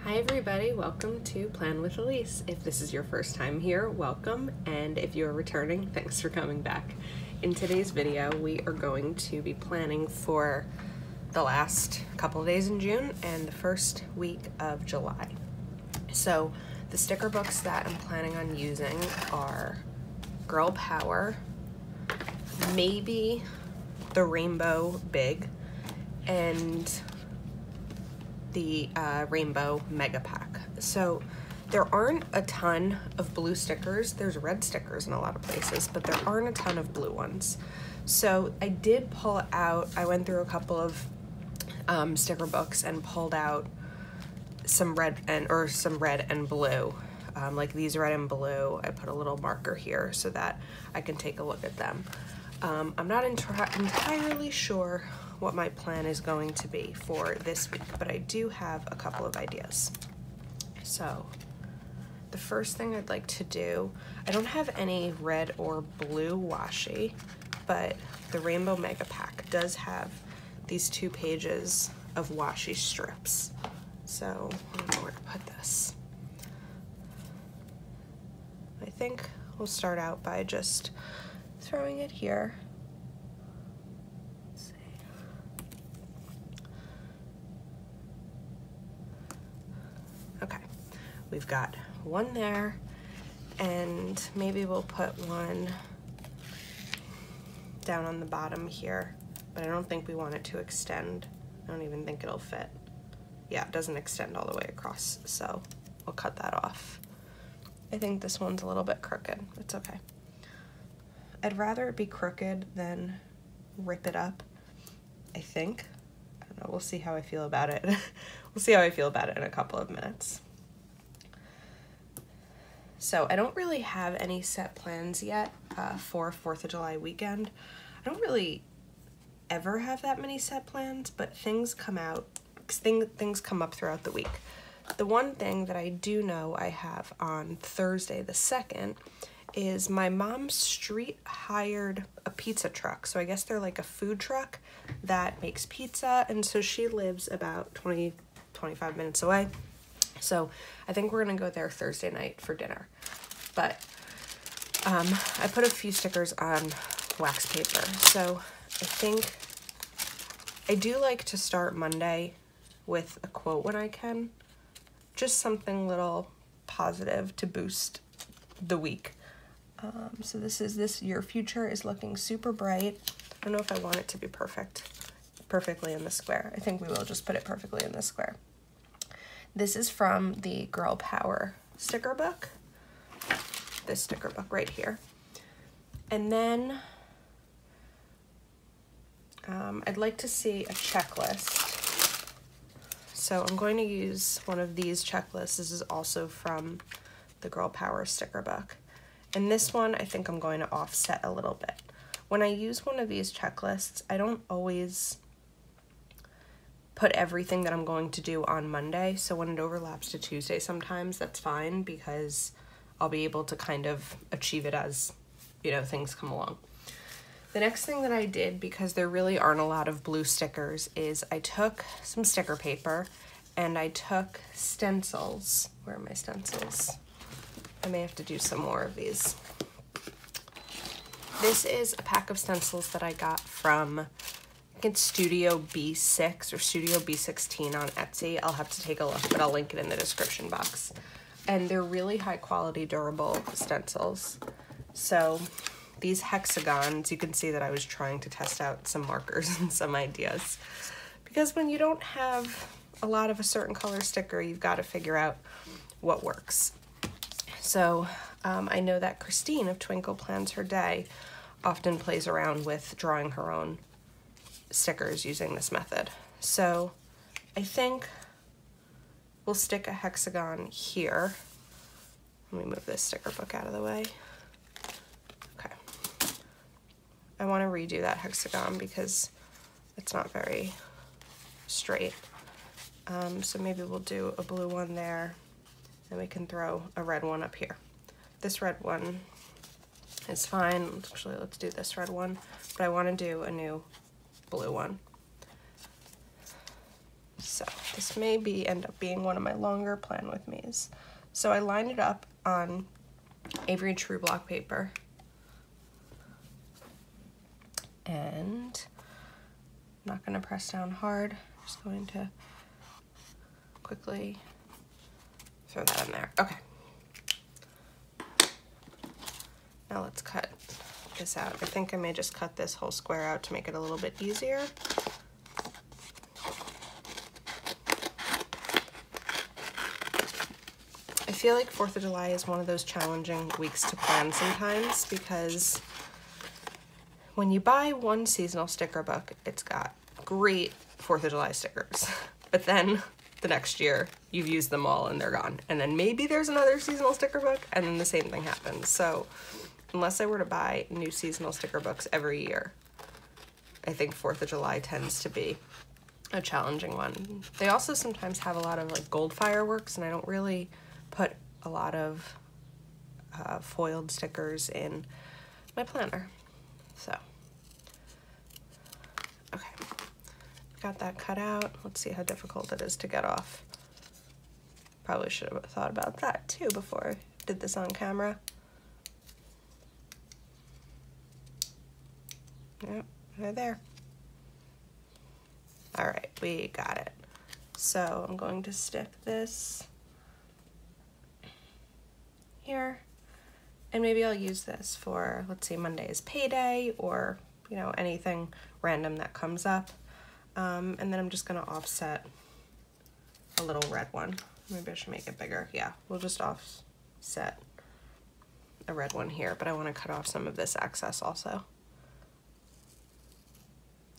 Hi everybody, welcome to Plan with Elise. If this is your first time here, welcome, and if you're returning, thanks for coming back. In today's video, we are going to be planning for the last couple of days in June and the first week of July. So the sticker books that I'm planning on using are Girl Power, maybe the Rainbow Big, and the Rainbow Mega Pack. So there aren't a ton of blue stickers. There's red stickers in a lot of places, but there aren't a ton of blue ones. So I did pull out, I went through a couple of sticker books and pulled out some red and blue. Like these red and blue, I put a little marker here so that I can take a look at them. I'm not entirely sure what my plan is going to be for this week, but I do have a couple of ideas. So the first thing I'd like to do, I don't have any red or blue washi, but the Rainbow Mega Pack does have these 2 pages of washi strips. So I don't know where to put this. I think we'll start out by just throwing it here. Let's see. Okay, we've got one there, and maybe we'll put one down on the bottom here, but I don't think we want it to extend. I don't even think it'll fit. Yeah, it doesn't extend all the way across, so we'll cut that off. I think this one's a little bit crooked. It's okay. I'd rather it be crooked than rip it up, I think. I don't know, we'll see how I feel about it. We'll see how I feel about it in a couple of minutes. So I don't really have any set plans yet for 4th of July weekend. I don't really ever have that many set plans, but things come out, things come up throughout the week. The one thing that I do know I have on Thursday the 2nd is my mom's street hired a pizza truck. So I guess they're like a food truck that makes pizza, and so she lives about 20-25 minutes away. So I think we're gonna go there Thursday night for dinner. But I put a few stickers on wax paper. So I think I do like to start Monday with a quote when I can. Just something little positive to boost the week. So your future is looking super bright. I don't know if I want it to be perfectly in the square. I think we will just put it perfectly in the square. This is from the Girl Power sticker book. This sticker book right here. And then I'd like to see a checklist. So I'm going to use one of these checklists. This is also from the Girl Power sticker book. And this one, I think I'm going to offset a little bit. When I use one of these checklists, I don't always put everything that I'm going to do on Monday. So when it overlaps to Tuesday sometimes, that's fine because I'll be able to kind of achieve it as, you know, things come along. The next thing that I did, because there really aren't a lot of blue stickers, is I took some sticker paper and I took stencils. Where are my stencils? I may have to do some more of these. This is a pack of stencils that I got from, I think it's Studio B6 or Studio B16 on Etsy. I'll have to take a look, but I'll link it in the description box. And they're really high quality, durable stencils. So these hexagons, you can see that I was trying to test out some markers and some ideas. Because when you don't have a lot of a certain color sticker, you've got to figure out what works. So I know that Christine of Twinkle Plans Her Day often plays around with drawing her own stickers using this method. So I think we'll stick a hexagon here. Let me move this sticker book out of the way. Okay. I want to redo that hexagon because it's not very straight. So maybe we'll do a blue one there. And we can throw a red one up here. This red one is fine. Actually, let's do this red one. But I want to do a new blue one. So This may end up being one of my longer plan with me's. So I lined it up on Avery True Block paper. And I'm not going to press down hard. I'm just going to quickly throw that in there. Okay. Now let's cut this out. I think I may just cut this whole square out to make it a little bit easier. I feel like 4th of July is one of those challenging weeks to plan sometimes, because when you buy one seasonal sticker book, it's got great 4th of July stickers, but then the next year you've used them all and they're gone. And then maybe there's another seasonal sticker book and then the same thing happens. So unless I were to buy new seasonal sticker books every year, I think 4th of July tends to be a challenging one. They also sometimes have a lot of like gold fireworks, and I don't really put a lot of foiled stickers in my planner. So, okay, got that cut out. Let's see how difficult it is to get off. Probably should have thought about that too before I did this on camera. Yep, they're there. All right, we got it. So I'm going to stick this here, and maybe I'll use this for, let's see, Monday is payday, or, you know, anything random that comes up. And then I'm just gonna offset a little red one. Maybe I should make it bigger. Yeah, we'll just offset a red one here, but I want to cut off some of this excess also.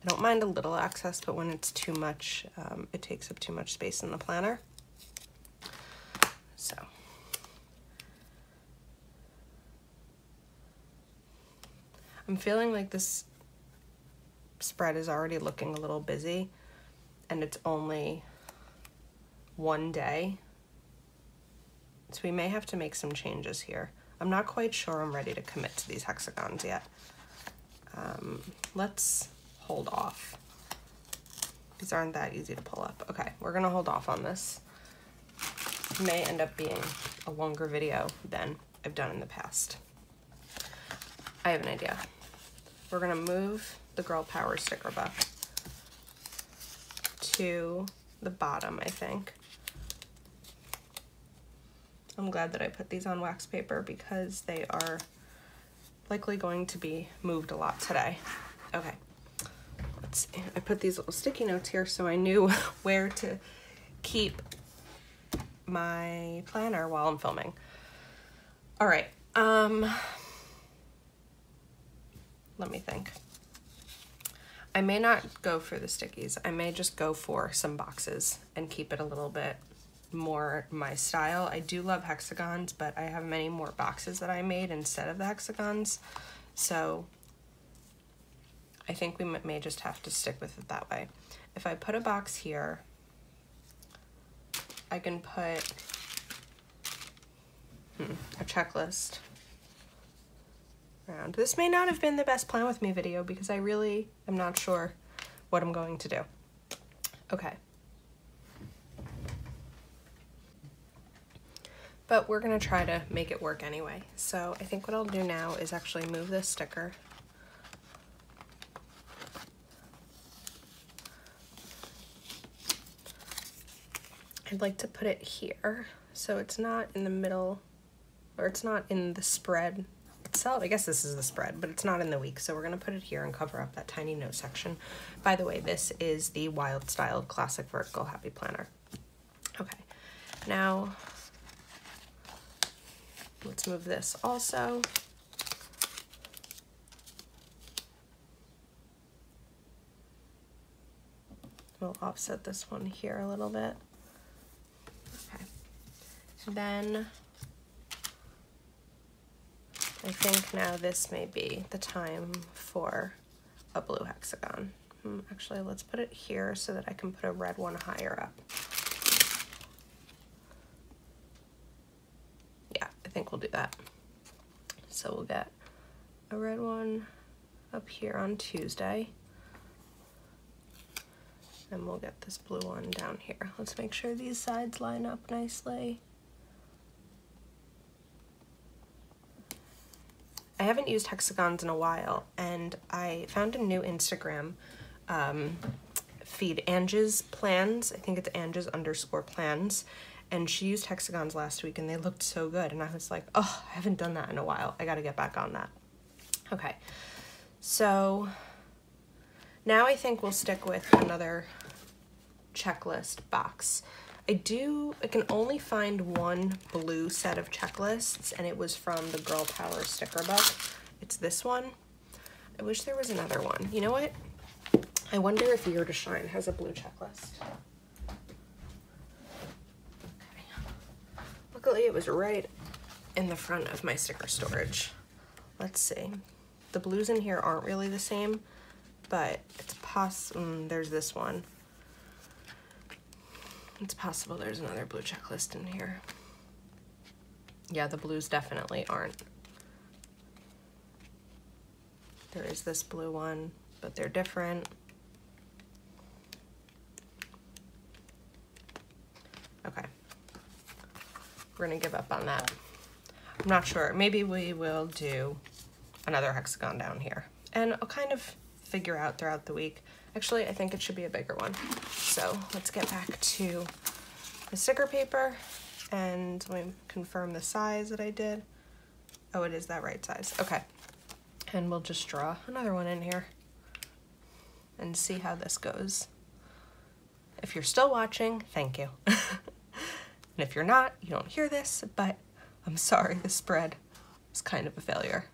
I don't mind a little excess, but when it's too much, it takes up too much space in the planner. So. I'm feeling like this spread is already looking a little busy, and it's only one day. So we may have to make some changes here. I'm not quite sure I'm ready to commit to these hexagons yet. Let's hold off. These aren't that easy to pull up. Okay, we're gonna hold off on this. It may end up being a longer video than I've done in the past. I have an idea. We're gonna move the Girl Power sticker book to the bottom, I think. I'm glad that I put these on wax paper because they are likely going to be moved a lot today. Okay, let's see. I put these little sticky notes here so I knew where to keep my planner while I'm filming. All right, let me think. I may not go for the stickies. I may just go for some boxes and keep it a little bit more my style. I do love hexagons, but I have many more boxes that I made instead of the hexagons. So I think we may just have to stick with it that way. If I put a box here, I can put a checklist around. This may not have been the best plan with me video because I really am not sure what I'm going to do. Okay. But we're gonna try to make it work anyway. So I think what I'll do now is actually move this sticker. I'd like to put it here so it's not in the middle, or it's not in the spread itself. I guess this is the spread, but it's not in the week, so we're gonna put it here and cover up that tiny note section. By the way, this is the Wild Style Classic Vertical Happy Planner. Okay, now let's move this also. We'll offset this one here a little bit. Okay, then I think now this may be the time for a blue hexagon. Actually, let's put it here so that I can put a red one higher up. Yeah, I think we'll do that. So we'll get a red one up here on Tuesday. And we'll get this blue one down here. Let's make sure these sides line up nicely. I haven't used hexagons in a while, and I found a new Instagram feed, Ange's Plans. I think it's Ange's_plans. And she used hexagons last week and they looked so good. And I was like, oh, I haven't done that in a while. I gotta get back on that. Okay, so now I think we'll stick with another checklist box. I can only find one blue set of checklists, and it was from the Girl Power sticker book. It's this one. I wish there was another one. You know what? I wonder if Year to Shine has a blue checklist. Okay. Luckily, it was right in the front of my sticker storage. Let's see. The blues in here aren't really the same, but it's possible. There's this one. It's possible there's another blue checklist in here. Yeah, the blues definitely aren't. There is this blue one, but they're different. Okay. We're gonna give up on that. I'm not sure. Maybe we will do another hexagon down here. And I'll kind of figure out throughout the week. Actually, I think it should be a bigger one. So let's get back to the sticker paper and let me confirm the size that I did. Oh, it is that right size. Okay. And we'll just draw another one in here and see how this goes. If you're still watching, thank you. And if you're not, you don't hear this, but I'm sorry, the spread is kind of a failure.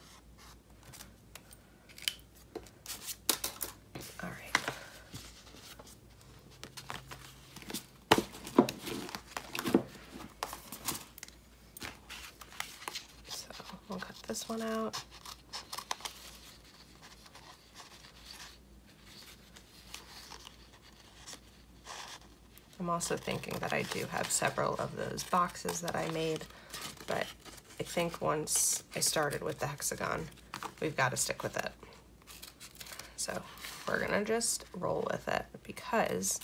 All right. So we'll cut this one out. I'm also thinking that I do have several of those boxes that I made, but I think once I started with the hexagon, we've got to stick with it. So we're gonna just roll with it, because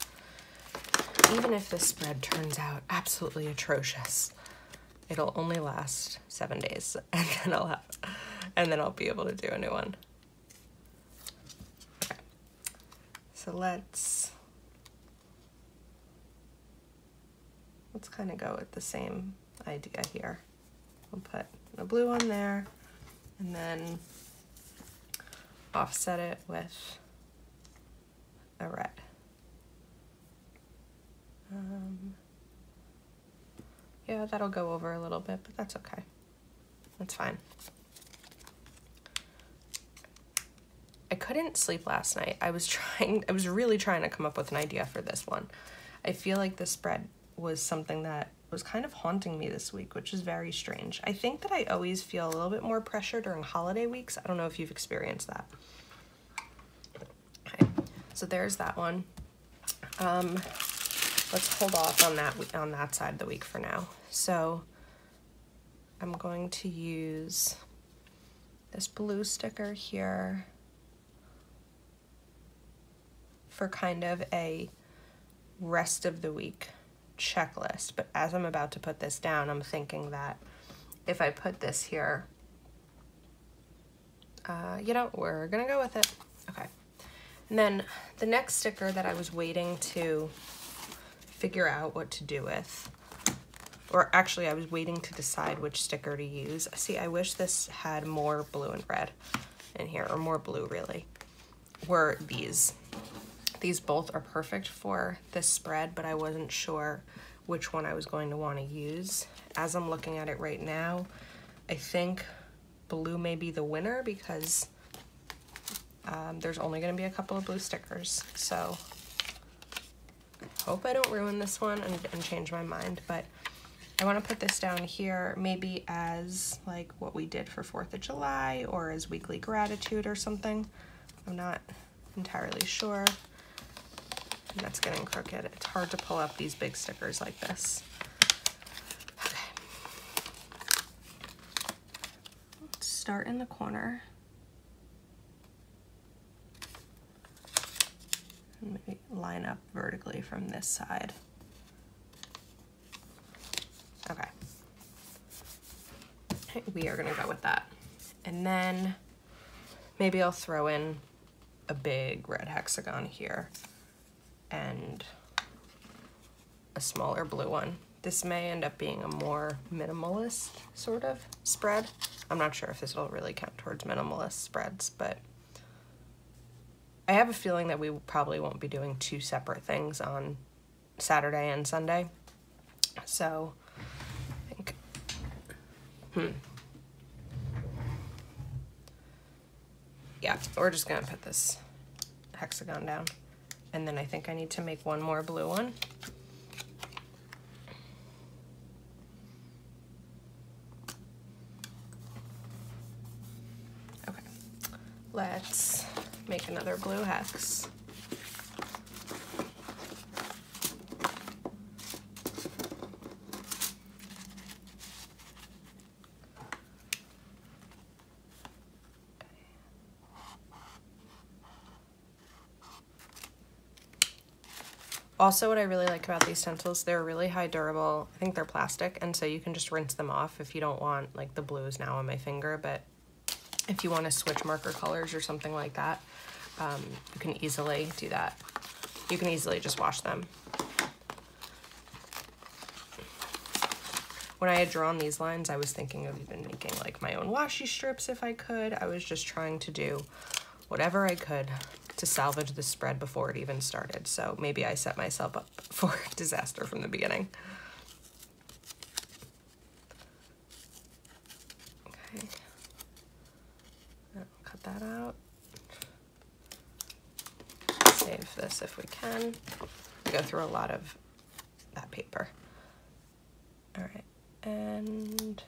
even if this spread turns out absolutely atrocious, it'll only last 7 days, and then I'll be able to do a new one. Okay. So let's kind of go with the same idea here. We'll put a blue one there and then offset it with a red. Yeah, that'll go over a little bit, but that's okay. That's fine. I couldn't sleep last night. I was really trying to come up with an idea for this one. I feel like this spread was something that was kind of haunting me this week, which is very strange. I think that I always feel a little bit more pressure during holiday weeks. I don't know if you've experienced that. Okay, so there's that one. Let's hold off on that side of the week for now. So I'm going to use this blue sticker here for kind of a rest of the week checklist. But as I'm about to put this down, I'm thinking that if I put this here, you know, we're gonna go with it. Okay. And then the next sticker that I was waiting to figure out what to do with, or actually I was waiting to decide which sticker to use. See, I wish this had more blue and red in here, or more blue really, were these. These both are perfect for this spread, but I wasn't sure which one I was going to want to use. As I'm looking at it right now, I think blue may be the winner, because there's only going to be a couple of blue stickers. So I hope I don't ruin this one and change my mind, but I want to put this down here maybe as like what we did for 4th of July, or as weekly gratitude or something. I'm not entirely sure. And that's getting crooked. It's hard to pull up these big stickers like this. Okay. Let's start in the corner. And maybe line up vertically from this side. Okay. We are gonna go with that. And then maybe I'll throw in a big red hexagon here and a smaller blue one. This may end up being a more minimalist sort of spread. I'm not sure if this will really count towards minimalist spreads, but I have a feeling that we probably won't be doing two separate things on Saturday and Sunday. So I think, yeah, we're just gonna put this hexagon down. And then I think I need to make one more blue one. Okay, let's make another blue hex. Also, what I really like about these stencils, they're really high durable. I think they're plastic, and so you can just rinse them off if you don't want, like, the blues now on my finger, but if you want to switch marker colors or something like that, you can easily do that. You can easily just wash them. When I had drawn these lines, I was thinking of even making, like, my own washi strips if I could. I was just trying to do whatever I could to salvage the spread before it even started. So maybe I set myself up for disaster from the beginning. Okay. I'll cut that out. Save this if we can. Go through a lot of that paper. All right, and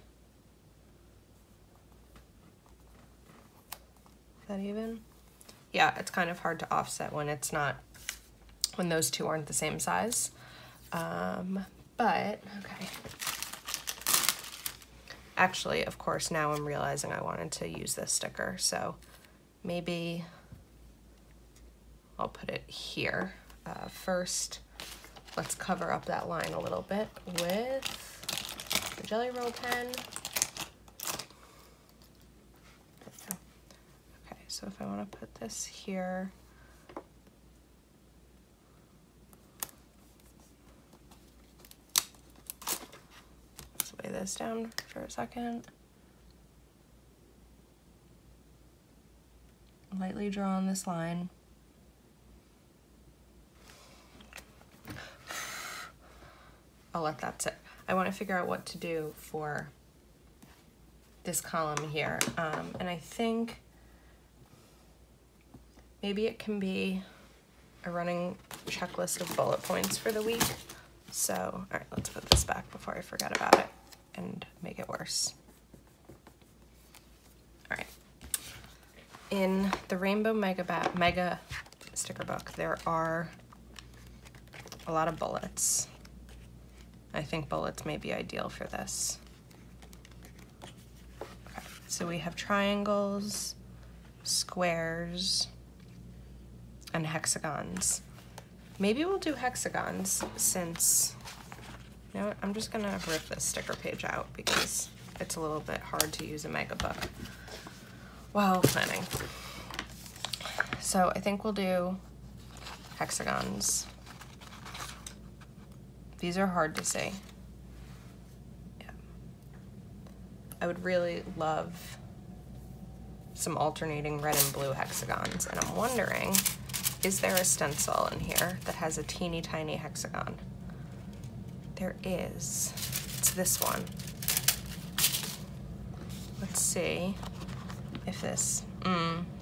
is that even? Yeah, it's kind of hard to offset when it's not, when those two aren't the same size. But, okay. Actually, of course, now I'm realizing I wanted to use this sticker, so maybe I'll put it here. First, let's cover up that line a little bit with the Jelly Roll pen. So if I want to put this here, let's lay this down for a second. Lightly draw on this line. I'll let that sit. I want to figure out what to do for this column here. And I think maybe it can be a running checklist of bullet points for the week. So, all right, let's put this back before I forget about it and make it worse. All right. In the Rainbow Mega sticker book, there are a lot of bullets. I think bullets may be ideal for this. Okay, so we have triangles, squares, and hexagons. Maybe we'll do hexagons since, you know what, I'm just gonna rip this sticker page out because it's a little bit hard to use a mega book while planning. So I think we'll do hexagons. These are hard to see. Yeah. I would really love some alternating red and blue hexagons, and I'm wondering, is there a stencil in here that has a teeny tiny hexagon? There is. It's this one. Let's see if this,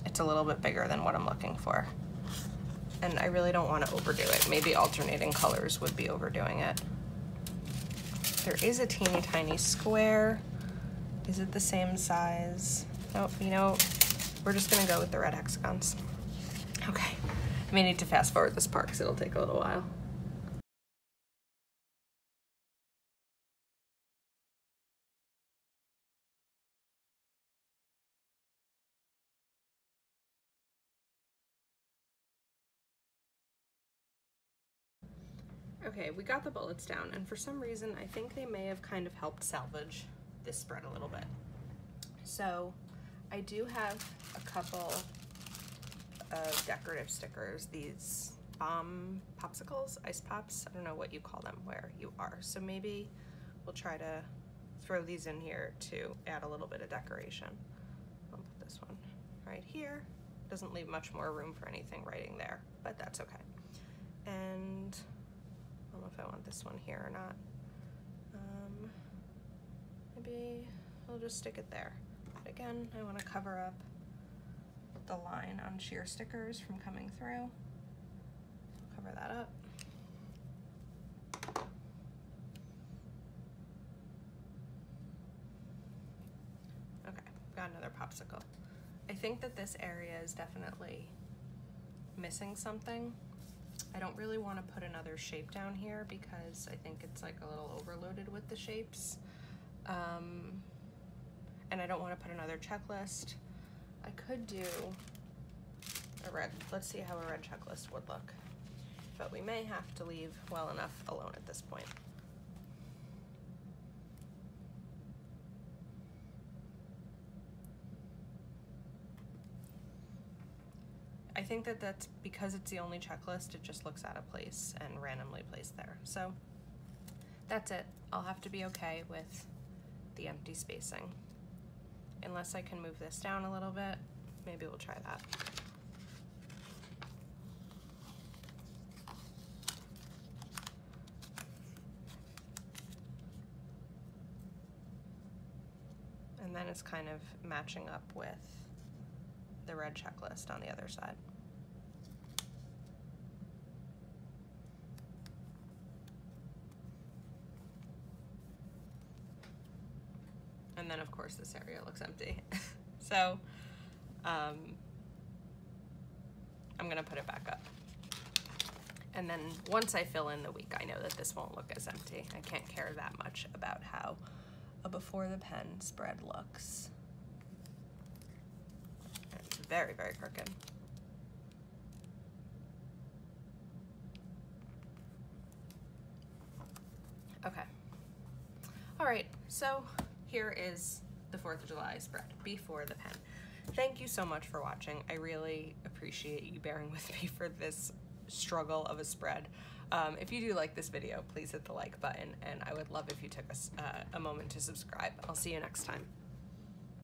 it's a little bit bigger than what I'm looking for. And I really don't want to overdo it. Maybe alternating colors would be overdoing it. There is a teeny tiny square. Is it the same size? Nope, you know, we're just gonna go with the red hexagons. Okay. I may need to fast forward this part because it'll take a little while. Okay, we got the bullets down, and for some reason I think they may have kind of helped salvage this spread a little bit. So I do have a couple of decorative stickers, these bomb popsicles, ice pops, I don't know what you call them where you are. So maybe we'll try to throw these in here to add a little bit of decoration. I'll put this one right here. Doesn't leave much more room for anything writing there, but that's okay. And I don't know if I want this one here or not. Maybe I'll just stick it there. But again, I want to cover up the line on sheer stickers from coming through. So cover that up. Okay, got another popsicle. I think that this area is definitely missing something. I don't really want to put another shape down here because I think it's like a little overloaded with the shapes. And I don't want to put another checklist. I could do a red, let's see how a red checklist would look. But we may have to leave well enough alone at this point. I think that that's because it's the only checklist, it just looks out of place and randomly placed there. So that's it. I'll have to be okay with the empty spacing. Unless I can move this down a little bit, maybe we'll try that. And then it's kind of matching up with the red checklist on the other side. And then of course this area looks empty. So I'm gonna put it back up. And then once I fill in the week, I know that this won't look as empty. I can't care that much about how a before the pen spread looks. It's very, very crooked. Okay. All right, so here is the 4th of July spread before the pen. Thank you so much for watching. I really appreciate you bearing with me for this struggle of a spread. If you do like this video, please hit the like button, and I would love if you took a moment to subscribe. I'll see you next time.